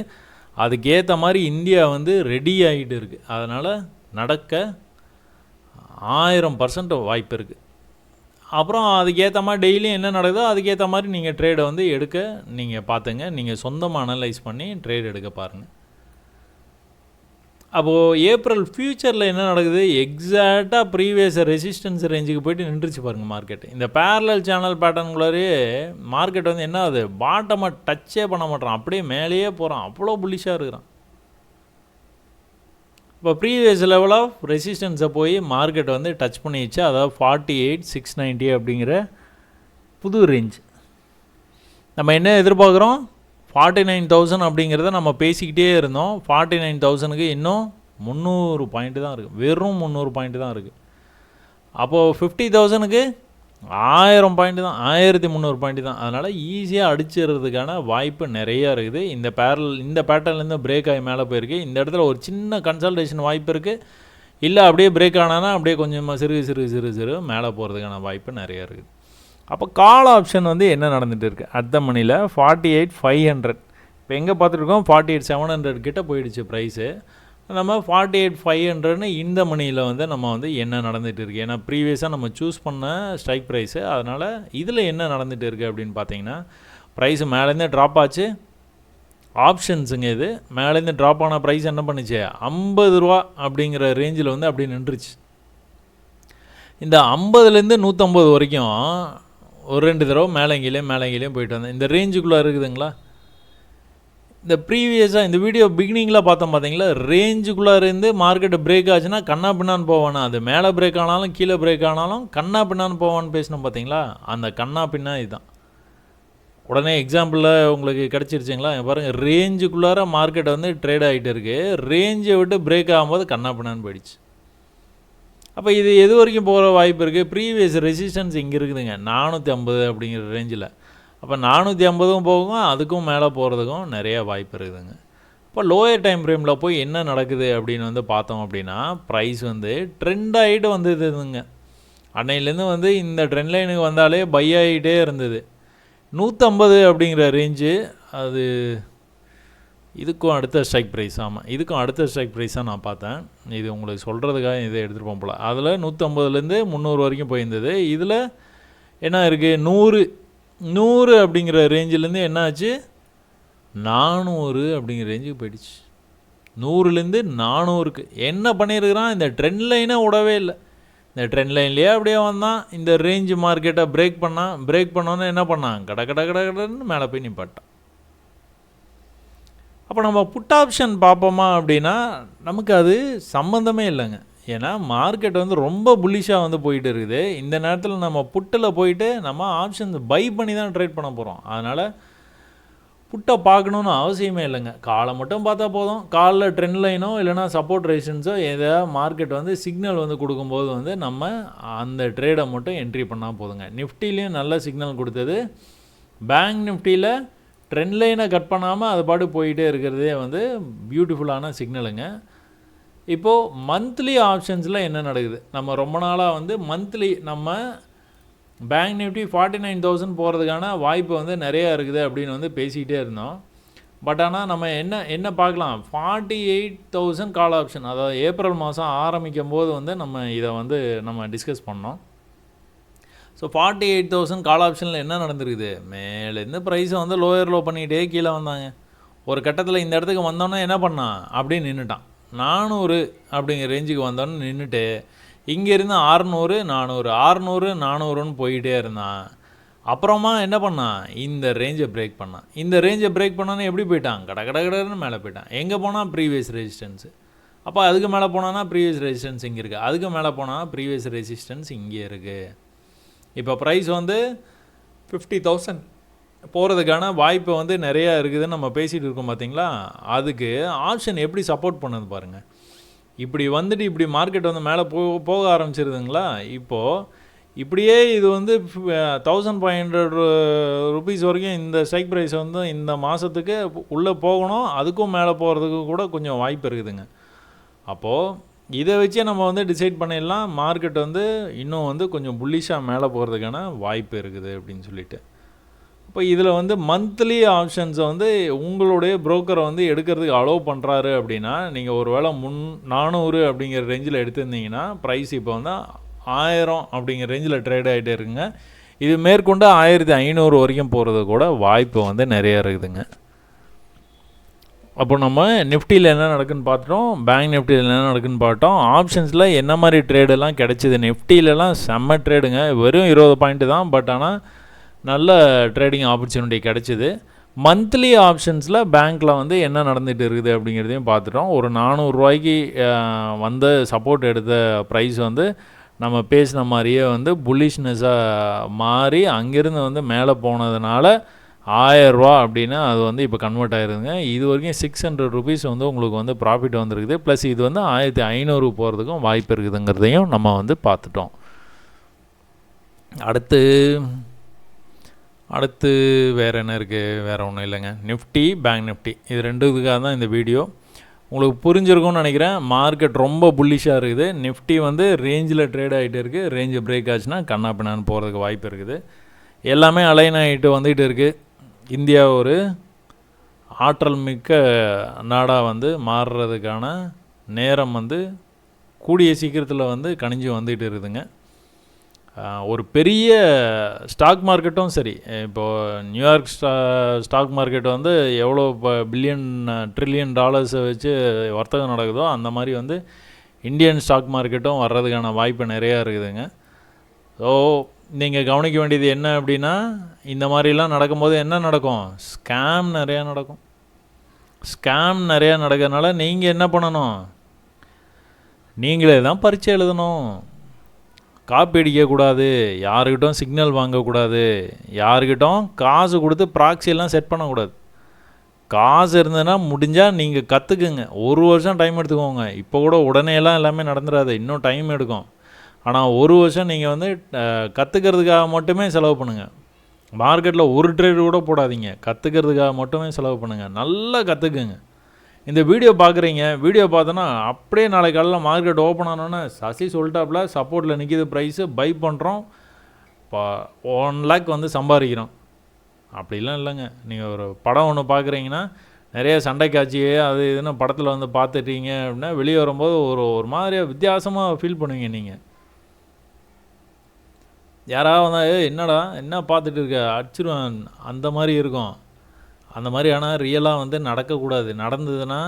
அதுக்கேற்ற மாதிரி இந்தியா வந்து ரெடி ஆகிட்டு இருக்குது. அதனால் நடக்க 1000% வாய்ப்பு இருக்குது. அப்புறம் அதுக்கேற்ற மாதிரி டெய்லியும் என்ன நடக்குதோ அதுக்கேற்ற மாதிரி நீங்கள் ட்ரேடை வந்து எடுக்க நீங்கள் பார்த்துங்க. நீங்கள் சொந்தமாக அனலைஸ் பண்ணி ட்ரேட் எடுக்க பாருங்கள். அப்போது ஏப்ரல் ஃப்யூச்சரில் என்ன நடக்குது, எக்ஸாக்டாக ப்ரீவியஸ் ரெசிஸ்டன்ஸ் ரேஞ்சுக்கு போய்ட்டு நின்றுச்சு பாருங்கள் மார்க்கெட். இந்த பேரலல் சேனல் பேட்டர்னுக்குள்ளாரே மார்க்கெட் வந்து என்ன ஆகுது, பாட்டமாக டச்சே பண்ண மாட்டேறான், அப்படியே மேலேயே போகிறான், அவ்வளோ புல்லிஷாக இருக்கிறான். இப்போ ப்ரீவியஸ் லெவல் ஆஃப் ரெசிஸ்டன்ஸை போய் மார்க்கெட் வந்து டச் பண்ணிடுச்சு. அதாவது 48,690 அப்படிங்கிற புது ரேஞ்ச். நம்ம என்ன எதிர்பார்க்குறோம், 49,000 அப்படிங்கிறத நம்ம பேசிக்கிட்டே இருந்தோம். 49,000க்கு இன்னும் 300 பாயிண்ட்டு தான் இருக்குது, வெறும் 300 பாயிண்ட்டு தான் இருக்குது. அப்போது 50,000க்கு 1000 பாயிண்ட்டு தான், 1300 பாயிண்ட்டு தான். அதனால் ஈஸியாக அடிச்சிடுறதுக்கான வாய்ப்பு நிறையா இருக்குது. இந்த பேட்டர்ன்லேருந்து பிரேக் ஆகி மேலே போயிருக்கு. இந்த இடத்துல ஒரு சின்ன கன்சல்டேஷன் வாய்ப்பு இருக்குது. இல்லை அப்படியே பிரேக் ஆனானா அப்படியே கொஞ்சமாக சிறு மேலே போகிறதுக்கான வாய்ப்பு நிறையா இருக்குது. அப்போ கால் ஆப்ஷன் வந்து என்ன நடந்துகிட்டு இருக்குது, அடுத்த மணியில் 48,500. இப்போ எங்கே பார்த்துருக்கோம், 48,700 கிட்ட போயிடுச்சு ப்ரைஸு. நம்ம 48,500ன்னு இந்த மணியில் வந்து நம்ம வந்து என்ன நடந்துகிட்டு இருக்குது, ஏன்னா ப்ரீவியஸாக நம்ம சூஸ் பண்ண ஸ்ட்ரைக் ப்ரைஸு. அதனால் இதில் என்ன நடந்துகிட்டு இருக்குது அப்படின்னு பார்த்தீங்கன்னா, ப்ரைஸு மேலேருந்தே ட்ராப் ஆச்சு. ஆப்ஷன்ஸுங்க இது மேலேருந்து ட்ராப் ஆன ப்ரைஸ் என்ன பண்ணிச்சு, 50 ரூபா அப்படிங்கிற ரேஞ்சில் வந்து அப்படி நின்றுச்சு. இந்த 50லேருந்து 150 வரைக்கும் ஒரு 2 தடவை மேலேங்கிலையும் போயிட்டு வந்தேன். இந்த ரேஞ்சுக்குள்ளே இருக்குதுங்களா. இந்த ப்ரீவியஸாக இந்த வீடியோ பிகினிங்கில் பார்த்தோம் பார்த்தீங்களா, ரேஞ்சுக்குள்ளே இருந்து மார்க்கெட்டு பிரேக் ஆச்சுன்னா கண்ணா பின்னான்னு போவானா, அது மேலே பிரேக் ஆனாலும் கீழே பிரேக் ஆனாலும் கண்ணா பின்னான்னு போவான்னு பேசினோம் பார்த்தீங்களா, அந்த கண்ணா பின்னா இதுதான். உடனே எக்ஸாம்பிளில் உங்களுக்கு கிடச்சிருச்சிங்களா? பாருங்கள், ரேஞ்சுக்குள்ளார மார்க்கெட் வந்து ட்ரேட் ஆகிட்டு இருக்குது. ரேஞ்சை விட்டு பிரேக் ஆகும்போது கண்ணாப்பின்னான்னு போயிடுச்சு. அப்போ இது எது வரைக்கும் போகிற வாய்ப்பு இருக்குது? ப்ரீவியஸ் ரெசிஸ்டன்ஸ் இங்கே இருக்குதுங்க, 450 அப்படிங்கிற ரேஞ்சில். அப்போ 450ம் போகும், அதுக்கும் மேலே போகிறதுக்கும் நிறையா வாய்ப்பு இருக்குதுங்க. இப்போ லோயர் டைம் ஃப்ரேமில் போய் என்ன நடக்குது அப்படின்னு வந்து பார்த்தோம் அப்படின்னா, ப்ரைஸ் வந்து ட்ரெண்ட் ஆகிட்டு வந்துதுங்க. அன்னையிலேருந்து வந்து இந்த ட்ரெண்ட் லைனுக்கு வந்தாலே பை ஆகிட்டே இருந்தது. 150 அப்படிங்கிற ரேஞ்சு, அது இதுக்கும் அடுத்த ஸ்ட்ரைக் ப்ரைஸ். ஆமாம், இதுக்கும் அடுத்த ஸ்ட்ரைக் ப்ரைஸாக நான் பார்த்தேன். இது உங்களுக்கு சொல்கிறதுக்காக இதை எடுத்துகிட்டு போகல. அதில் 150லேருந்து 300 வரைக்கும் போயிருந்தது. இதில் என்ன இருக்குது, 100 அப்படிங்கிற ரேஞ்சிலேருந்து என்ன ஆச்சு, 400 அப்படிங்கிற ரேஞ்சுக்கு போயிடுச்சு. 100லேருந்து 400க்கு என்ன பண்ணியிருக்கிறான், இந்த ட்ரெண்ட் லைனை விடவே இல்லை. இந்த ட்ரெண்ட் லைன்லேயே அப்படியே வந்தான், இந்த ரேஞ்சு மார்க்கெட்டை பிரேக் பண்ணோன்னு என்ன பண்ணான், கடன்னு மேலே போய் நிப்பாட்டான். அப்போ நம்ம புட் ஆப்ஷன் பார்ப்போமா அப்படின்னா நமக்கு அது சம்மந்தமே இல்லைங்க. ஏன்னா மார்க்கெட் வந்து ரொம்ப புல்லிஷாக வந்து போயிட்டு இருக்குது. இந்த நேரத்தில் நம்ம புட்டில் போயிட்டு நம்ம ஆப்ஷன்ஸ் பை பண்ணி தான் ட்ரேட் பண்ண போகிறோம். அதனால் புட்டை பார்க்கணுன்னு அவசியமே இல்லைங்க. காலை மட்டும் பார்த்தா போதும். காலில் ட்ரெண்ட் லைனோ இல்லைனா சப்போர்ட் ரெசிஸ்டன்ஸோ ஏதாவது மார்க்கெட் வந்து சிக்னல் வந்து கொடுக்கும்போது வந்து நம்ம அந்த ட்ரேடை மட்டும் என்ட்ரி பண்ணால் போதுங்க. நிஃப்டிலையும் நல்ல சிக்னல் கொடுத்தது. பேங்க் நிஃப்டியில் ட்ரெண்ட் லைனை கட் பண்ணாமல் அது பாட்டு போயிட்டே இருக்கிறதே வந்து பியூட்டிஃபுல்லான சிக்னலுங்க. இப்போது மந்த்லி ஆப்ஷன்ஸில் என்ன நடக்குது, நம்ம ரொம்ப நாளாக வந்து மந்த்லி நம்ம பேங்க் நிஃப்டி 49,000 போகிறதுக்கான வாய்ப்பு வந்து நிறையா இருக்குது அப்படின்னு வந்து பேசிக்கிட்டே இருந்தோம். பட் ஆனால் நம்ம என்ன பார்க்கலாம், 48,000 கால் ஆப்ஷன், அதாவது ஏப்ரல் மாதம் ஆரம்பிக்கும் போது வந்து நம்ம இதை வந்து நம்ம டிஸ்கஸ் பண்ணோம். ஸோ 48,000 கால் ஆப்ஷனில் என்ன நடந்துருக்குது, மேலேருந்து ப்ரைஸை வந்து லோ பண்ணிகிட்டே கீழே வந்தாங்க. ஒரு கட்டத்தில் இந்த இடத்துக்கு வந்தோன்னே என்ன பண்ணான், அப்படியே நின்றுட்டான். 400 அப்படிங்கிற ரேஞ்சுக்கு வந்தோன்னு நின்றுட்டு இங்கேருந்து 600 400 போயிட்டே இருந்தான். அப்புறமா என்ன பண்ணான், இந்த ரேஞ்சை பிரேக் பண்ணான். இந்த ரேஞ்சை பிரேக் பண்ணான்னு எப்படி போயிட்டான், கடன்னு மேலே போயிட்டான். எங்கே போனால் ப்ரீவியஸ் ரெசிஸ்டன்ஸு. அப்போ அதுக்கு மேலே போனான்னா ப்ரீவியஸ் ரெசிஸ்டன்ஸ் இங்கே இருக்குது, அதுக்கு மேலே போனால் ப்ரீவியஸ் ரெசிஸ்டன்ஸ் இங்கே இருக்குது. இப்போ ப்ரைஸ் வந்து 50,000 போகிறதுக்கான வாய்ப்பு வந்து நிறையா இருக்குதுன்னு நம்ம பேசிகிட்டு இருக்கோம் பார்த்தீங்களா. அதுக்கு ஆப்ஷன் எப்படி சப்போர்ட் பண்ணுது பாருங்கள். இப்படி வந்துட்டு இப்படி மார்க்கெட் வந்து மேலே போக ஆரம்பிச்சிருதுங்களா. இப்போது இப்படியே இது வந்து 1,500 ருபீஸ் வரைக்கும் இந்த ஸ்ட்ரைக் ப்ரைஸ் வந்து இந்த மாதத்துக்கு உள்ளே போகணும், அதுக்கும் மேலே போகிறதுக்கு கூட கொஞ்சம் வாய்ப்பு இருக்குதுங்க. அப்போது இதை வச்சே நம்ம வந்து டிசைட் பண்ணிடலாம், மார்க்கெட் வந்து இன்னும் வந்து கொஞ்சம் புல்லிஷாக மேலே போகிறதுக்கான வாய்ப்பு இருக்குது அப்படின்னு சொல்லிட்டு. இப்போ இதில் வந்து மந்த்லி ஆப்ஷன்ஸை வந்து உங்களுடைய புரோக்கரை வந்து எடுக்கிறதுக்கு அலோவ் பண்ணுறாரு அப்படின்னா, நீங்கள் ஒரு வேளை 400 அப்படிங்கிற ரேஞ்சில் எடுத்திருந்தீங்கன்னா ப்ரைஸ் இப்போ வந்து 1000 அப்படிங்கிற ரேஞ்சில் ட்ரேட் ஆகிட்டே இருக்குங்க. இது மேற்கொண்டு 1500 வரைக்கும் போகிறது கூட வாய்ப்பு வந்து நிறையா இருக்குதுங்க. அப்போ நம்ம நிஃப்டியில் என்ன நடக்குதுன்னு பார்த்துட்டோம், பேங்க் நிஃப்டியில் என்ன நடக்குதுன்னு பார்த்தோம். ஆப்ஷன்ஸில் என்ன மாதிரி ட்ரேடெல்லாம் கிடச்சிது, நிஃப்டியிலலாம் செம்ம ட்ரேடுங்க, வெறும் 20 பாயிண்ட்டு தான். பட் ஆனால் நல்ல ட்ரேடிங் ஆப்பர்ச்சுனிட்டி கிடச்சிது. மந்த்லி ஆப்ஷன்ஸில் பேங்க்கில் வந்து என்ன நடந்துகிட்டு இருக்குது அப்படிங்கிறதையும் பார்த்துட்டோம். ஒரு 400 ரூபாய்க்கு வந்து சப்போர்ட் எடுத்த ப்ரைஸ் வந்து நம்ம பேசின மாதிரியே வந்து புல்லிஷ்னஸாக மாறி அங்கேருந்து வந்து மேலே போனதுனால 1000 ரூபா அப்படின்னு அது வந்து இப்போ கன்வெர்ட் ஆகிருதுங்க. இது வரைக்கும் 600 ருபீஸ் வந்து உங்களுக்கு வந்து ப்ராஃபிட் வந்துருக்குது. ப்ளஸ் இது வந்து 1500 போகிறதுக்கும் வாய்ப்பு இருக்குதுங்கிறதையும் நம்ம வந்து பார்த்துட்டோம். அடுத்து வேறு என்ன இருக்குது, வேறு ஒன்றும் இல்லைங்க. நிஃப்டி பேங்க் நிஃப்டி இது ரெண்டுத்துக்காக தான் இந்த வீடியோ. உங்களுக்கு புரிஞ்சிருக்கும்னு நினைக்கிறேன். மார்க்கெட் ரொம்ப புல்லிஷாக இருக்குது. நிஃப்டி வந்து ரேஞ்சில் ட்ரேட் ஆகிட்டு இருக்குது. ரேஞ்சு பிரேக் ஆச்சுன்னா கண்ணாப்பின்னான்னு போகிறதுக்கு வாய்ப்பு இருக்குது. எல்லாமே அலைன் ஆகிட்டு வந்துகிட்டு இருக்குது. இந்தியா ஒரு ஆற்றல் மிக்க நாடாக வந்து மாறுறதுக்கான நேரம் வந்து கூடிய சீக்கிரத்தில் வந்து கணிஞ்சு வந்துகிட்டு இருக்குதுங்க. ஒரு பெரிய ஸ்டாக் மார்க்கெட்டும் சரி, இப்போது நியூயார்க் ஸ்டாக் மார்க்கெட் வந்து எவ்வளோ பில்லியன் ட்ரில்லியன் டாலர்ஸை வச்சு வர்த்தகம் நடக்குதோ அந்த மாதிரி வந்து இந்தியன் ஸ்டாக் மார்க்கெட்டும் வர்றதுக்கான வாய்ப்பு நிறையா இருக்குதுங்க. ஸோ நீங்கள் கவனிக்க வேண்டியது என்ன அப்படின்னா, இந்த மாதிரிலாம் நடக்கும்போது என்ன நடக்கும், ஸ்கேம் நிறையா நடக்கும். ஸ்கேம் நிறையா நடக்கிறதுனால நீங்கள் என்ன பண்ணணும், நீங்களே தான் பரீட்சை எழுதணும். காப்பி அடிக்கக்கூடாது, யாருக்கிட்டும் சிக்னல் வாங்கக்கூடாது, யாருக்கிட்டும் காசு கொடுத்து ப்ராக்ஸியெல்லாம் செட் பண்ணக்கூடாது. காசு இருந்ததுன்னா முடிஞ்சால் நீங்கள் கற்றுக்குங்க. 1 வருஷம் டைம் எடுத்துக்கோங்க. இப்போ கூட உடனேலாம் எல்லாமே நடந்துடாது, இன்னும் டைம் எடுக்கும். ஆனால் 1 வருஷம் நீங்கள் வந்து கற்றுக்கிறதுக்காக மட்டுமே செலவு பண்ணுங்கள். மார்க்கெட்டில் ஒரு ட்ரேடு கூட போடாதீங்க, கற்றுக்கிறதுக்காக மட்டுமே செலவு பண்ணுங்கள். நல்லா கற்றுக்குங்க. இந்த வீடியோ பார்க்குறீங்க, வீடியோ பார்த்தோன்னா அப்படியே நாளைக்கு காலையில் மார்க்கெட் ஓப்பன் ஆனோன்னே சசி சொல்லிட்டாப்புல சப்போர்ட்டில் நிற்கிது ப்ரைஸு, பை பண்ணுறோம், 1 லேக் வந்து சம்பாதிக்கிறோம். அப்படிலாம் இல்லைங்க. நீங்கள் ஒரு படம் ஒன்று பார்க்குறீங்கன்னா நிறைய சண்டை காட்சியே அது இதுன்னு படத்தில் வந்து பார்த்துட்டீங்க அப்படின்னா வெளியே வரும்போது ஒரு மாதிரியாக வித்தியாசமாக ஃபீல் பண்ணுவீங்க. நீங்கள் யாராவது வந்தால் என்னடா என்ன பார்த்துட்டு இருக்க அடிச்சிருவேன் அந்த மாதிரி இருக்கும். அந்த மாதிரி ஆனால் ரியலாக வந்து நடக்கக்கூடாது. நடந்ததுன்னா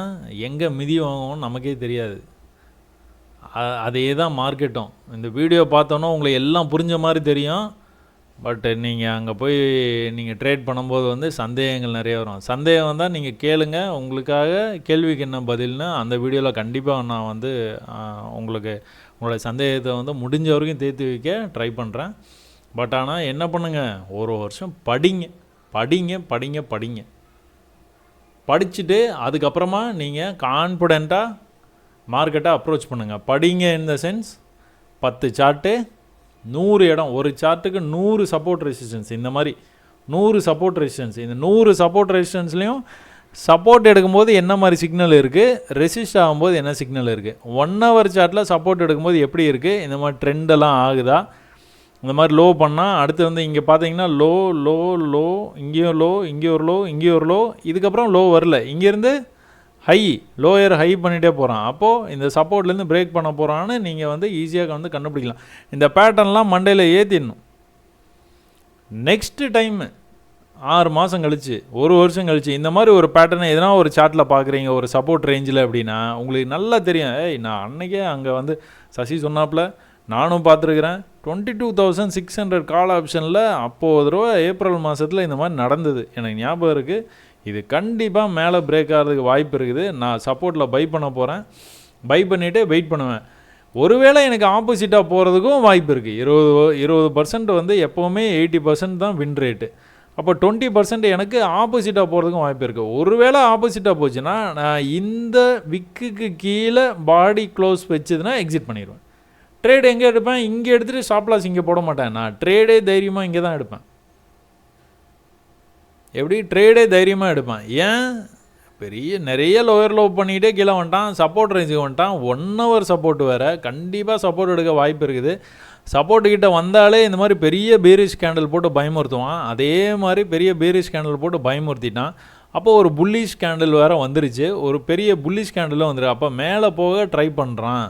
எங்கே மிதி வாங்குவோம்னு நமக்கே தெரியாது. அதே தான் மார்க்கெட்டும். இந்த வீடியோ பார்த்தோன்னா உங்களுக்கு எல்லாம் புரிஞ்ச மாதிரி தெரியும். பட் நீங்கள் அங்கே போய் நீங்கள் ட்ரேட் பண்ணும்போது வந்து சந்தேகங்கள் நிறைய வரும். சந்தேகம் வந்தால் நீங்கள் கேளுங்க, உங்களுக்காக கேள்விக்கு என்ன பதில்னு அந்த வீடியோவில் கண்டிப்பாக நான் வந்து உங்களுக்கு உங்களுடைய சந்தேகத்தை வந்து முடிஞ்ச வரைக்கும் தேர்த்து வைக்க ட்ரை பண்ணுறேன். பட் ஆனால் என்ன பண்ணுங்கள், 1 வருஷம் படிங்க படிங்க படிங்க படிங்க. படிச்சுட்டு அதுக்கப்புறமா நீங்கள் கான்ஃபிடெண்ட்டாக மார்க்கெட்டை அப்ரோச் பண்ணுங்கள். படிங்க இன் த சென்ஸ் 10 சார்ட்டு 100 இடம், ஒரு சார்ட்டுக்கு 100 சப்போர்ட் ரெசிஸ்டன்ஸ், இந்த மாதிரி 100 சப்போர்ட் ரெசிஸ்டன்ஸ். இந்த 100 சப்போர்ட் ரெசிஸ்டன்ஸ்லேயும் சப்போர்ட் எடுக்கும்போது என்ன மாதிரி சிக்னல் இருக்குது, ரெசிஸ்ட் ஆகும்போது என்ன சிக்னல் இருக்குது, 1 ஹவர் சார்ட்டில் சப்போர்ட் எடுக்கும்போது எப்படி இருக்குது, இந்த மாதிரி ட்ரெண்டெல்லாம் ஆகுதா, இந்த மாதிரி லோ பண்ணால் அடுத்து வந்து இங்கே பார்த்தீங்கன்னா லோ லோ லோ, இங்கேயும் லோ, இங்கே ஒரு லோ, இங்கே ஒரு லோ, இதுக்கப்புறம் லோ வரல, இங்கேருந்து ஹை லோயர் ஹை பண்ணிகிட்டே போகிறான். அப்போது இந்த சப்போர்ட்லேருந்து பிரேக் பண்ண போகிறான்னு நீங்கள் வந்து ஈஸியாக வந்து கண்டுபிடிக்கலாம். இந்த பேட்டர்ன்லாம் மண்டேயில் ஏற்றிடணும். நெக்ஸ்ட்டு டைமு 6 மாதம் கழிச்சு, 1 வருஷம் கழிச்சு இந்த மாதிரி ஒரு பேட்டர்னை எதனா ஒரு சார்ட்டில் பார்க்குறீங்க ஒரு சப்போர்ட் ரேஞ்சில் அப்படின்னா உங்களுக்கு நல்லா தெரியும். நான் அன்றைக்கே அங்கே வந்து சசி சொன்னாப்புல நானும் பார்த்துருக்குறேன். 22,600 கால் ஆப்ஷனில் அப்போது ஒரு ரூபா ஏப்ரல் மாதத்தில் இந்த மாதிரி நடந்தது எனக்கு ஞாபகம் இருக்குது. இது கண்டிப்பாக மேலே பிரேக் ஆகிறதுக்கு வாய்ப்பு இருக்குது. நான் சப்போர்ட்டில் பை பண்ண போகிறேன். பை பண்ணிவிட்டு வெயிட் பண்ணுவேன். ஒருவேளை எனக்கு ஆப்போசிட்டாக போகிறதுக்கும் வாய்ப்பு இருக்குது. 20% வந்து எப்போவுமே 80% தான் வின் ரேட்டு. அப்போ 20% எனக்கு ஆப்போசிட்டாக போகிறதுக்கும் வாய்ப்பு இருக்குது. ஒருவேளை ஆப்போசிட்டாக போச்சுன்னா நான் இந்த விக்குக்கு கீழே பாடி க்ளோஸ் வச்சதுன்னா எக்ஸிட் பண்ணிடுவேன். ட்ரேட் எங்கே எடுப்பேன், இங்கே எடுத்துகிட்டு ஸ்டாப் லாஸ் இங்கே போட மாட்டேன். நான் ட்ரேடே தைரியமாக இங்கே தான் எடுப்பேன். எப்படி ட்ரேடே தைரியமாக எடுப்பேன். ஏன், நிறைய லோயர் லோ பண்ணிக்கிட்டே கீழே வந்துட்டான், சப்போர்ட் ரேஞ்சுக்கு வந்துட்டான், 1 ஹவர் சப்போர்ட் வேறு, கண்டிப்பாக சப்போர்ட் எடுக்க வாய்ப்பு இருக்குது. சப்போர்ட்டுக்கிட்ட வந்தாலே இந்த மாதிரி பெரிய பேரிஷ் கேண்டில் போட்டு பயமுறுத்துவான். அதே மாதிரி பெரிய பேரிஷ் கேண்டில் போட்டு பயமுறுத்திட்டான். அப்போது ஒரு புல்லிஷ் கேண்டில் வேறு வந்துருச்சு, ஒரு பெரிய புல்லிஷ் கேண்டிலும் வந்துருக்கு. அப்போ மேலே போக ட்ரை பண்ணுறான்.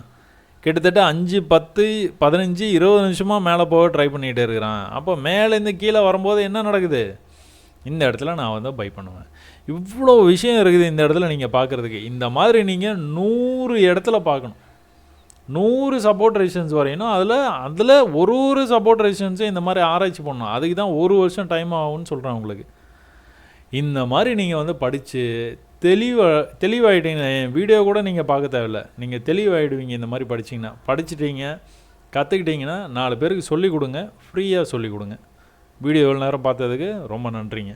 கிட்டத்தட்ட 5, 10, 15, 20 நிமிஷமாக மேலே போக ட்ரை பண்ணிகிட்டே இருக்கிறான். அப்போ மேலேருந்து கீழே வரும்போது என்ன நடக்குது, இந்த இடத்துல நான் வந்து பை பண்ணுவேன். இவ்வளோ விஷயம் இருக்குது இந்த இடத்துல நீங்கள் பார்க்குறதுக்கு. இந்த மாதிரி நீங்கள் 100 இடத்துல பார்க்கணும். 100 சப்போர்ட் ரெசிஸ்டன்ஸ் வரையணும். அதில் ஒரு சப்போர்ட் ரெசிஸ்டன்ஸும் இந்த மாதிரி ஆராய்ச்சி பண்ணணும். அதுக்கு தான் 1 வருஷம் டைம் ஆகும்னு சொல்கிறேன் உங்களுக்கு. இந்த மாதிரி நீங்கள் வந்து படித்து தெளிவாகிட்டீங்க. என் வீடியோ கூட நீங்கள் பார்க்க தேவையில்லை, நீங்கள் தெளிவாகிடுவீங்க. இந்த மாதிரி படிச்சிட்டிங்க கற்றுக்கிட்டிங்கன்னா 4 பேருக்கு சொல்லிக் கொடுங்க, ஃப்ரீயாக சொல்லிக் கொடுங்க. வீடியோ எவ்வளோ நேரம் பார்த்ததுக்கு ரொம்ப நன்றிங்க.